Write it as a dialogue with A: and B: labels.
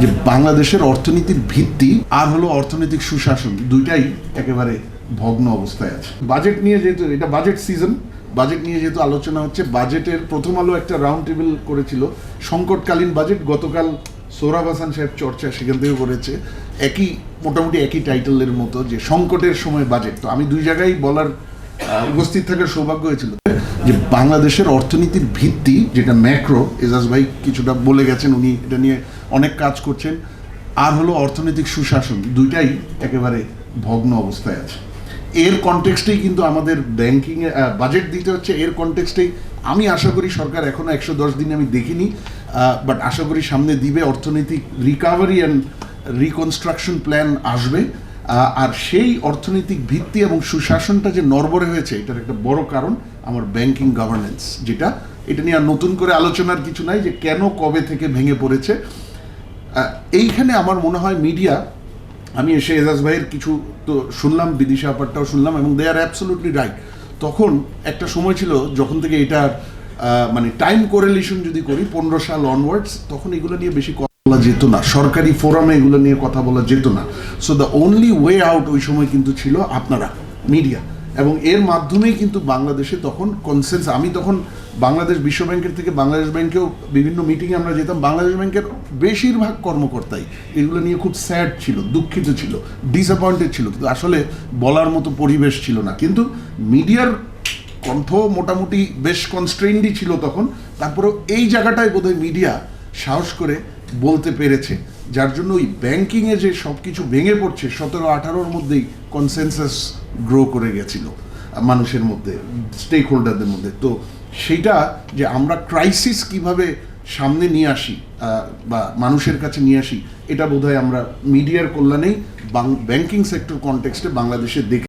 A: যে বাংলাদেশের অর্থনীতির ভিত্তি আর হলো অর্থনৈতিক সুশাসন, দুইটাই একেবারে ভগ্ন অবস্থায় আছে। বাজেট নিয়ে যেহেতু এটা বাজেট সিজন, বাজেট নিয়ে যেহেতু আলোচনা হচ্ছে, বাজেটের প্রথম আলো একটা রাউন্ড টেবিল করেছিল সংকটকালীন বাজেট, গতকাল সোহরাব হাসান সাহেব চর্চা সেখান থেকে করেছে মোটামুটি একই টাইটেলের মতো, যে সংকটের সময় বাজেট। তো আমি দুই জায়গায় বলার উপস্থিত থাকার সৌভাগ্য হয়েছিল যে বাংলাদেশের অর্থনীতির ভিত্তি যেটা ম্যাক্রো, এজাজ ভাই কিছুটা বলে গেছেন, উনি এটা নিয়ে অনেক কাজ করছেন, আর হলো অর্থনৈতিক সুশাসন, দুইটাই একেবারে ভগ্ন অবস্থায় আছে। এর কনটেক্সটেই কিন্তু আমাদের ব্যাংকিংয়ে বাজেট দিতে হচ্ছে। এর কনটেক্সটেই আমি আশা করি সরকার এখনও 110 দিন আমি দেখিনি, বাট আশা করি সামনে দিবে, অর্থনৈতিক রিকাভারি অ্যান্ড রিকনস্ট্রাকশন প্ল্যান আসবে। আর সেই অর্থনৈতিক ভিত্তি এবং সুশাসনটা যে নড়বড়ে হয়েছে, এটার একটা বড় কারণ আমার ব্যাংকিং গভর্নেন্স, যেটা এটা নিয়ে আর নতুন করে আলোচনার কিছু নাই যে কেন কবে থেকে ভেঙে পড়েছে। এইখানে আমার মনে হয় মিডিয়া, আমি এসে এজাজ ভাইয়ের কিছু তো শুনলাম, বিদিশা আপারটাও শুনলাম, এবং দে আর অ্যাবসোলুটলি রাইট। তখন একটা সময় ছিল যখন থেকে এটা মানে টাইম কোরিলেশন যদি করি 15 সাল অনওয়ার্ডস, তখন এগুলো নিয়ে বেশি কথা বলা যেত না, সরকারি ফোরামে এগুলো নিয়ে কথা বলা যেত না। So the only way out ওই সময় কিন্তু ছিল আপনারা মিডিয়া, এবং এর মাধ্যমেই কিন্তু বাংলাদেশে তখন কনসেন্স। আমি তখন বাংলাদেশ বিশ্ব ব্যাংকের থেকে বাংলাদেশ ব্যাংকেও বিভিন্ন মিটিংয়ে আমরা যেতাম, বাংলাদেশ ব্যাংকের বেশিরভাগ কর্মকর্তাই এগুলো নিয়ে খুব স্যাড ছিল, দুঃখিত ছিল, ডিসঅ্যাপয়েন্টেড ছিল, কিন্তু আসলে বলার মতো পরিবেশ ছিল না। কিন্তু মিডিয়ার কণ্ঠ মোটামুটি বেশ কনস্ট্রেন্ডই ছিল তখন, তারপরেও এই জায়গাটায় বোধহয় মিডিয়া সাহস করে বলতে পেরেছে, যার জন্য ওই ব্যাংকিংয়ে যে সব কিছু ভেঙে পড়ছে 17-18-র মধ্যেই কনসেনসাস গ্রো করে গেছিল মানুষের মধ্যে, স্টেক হোল্ডারদের মধ্যে। তো সেইটা যে আমরা ক্রাইসিস কিভাবে সামনে নিয়ে আসি বা মানুষের কাছে নিয়ে আসি, এটা বোধহয় আমরা মিডিয়ার কল্যাণেই ব্যাংকিং সেক্টর কনটেক্সটে বাংলাদেশে দেখি।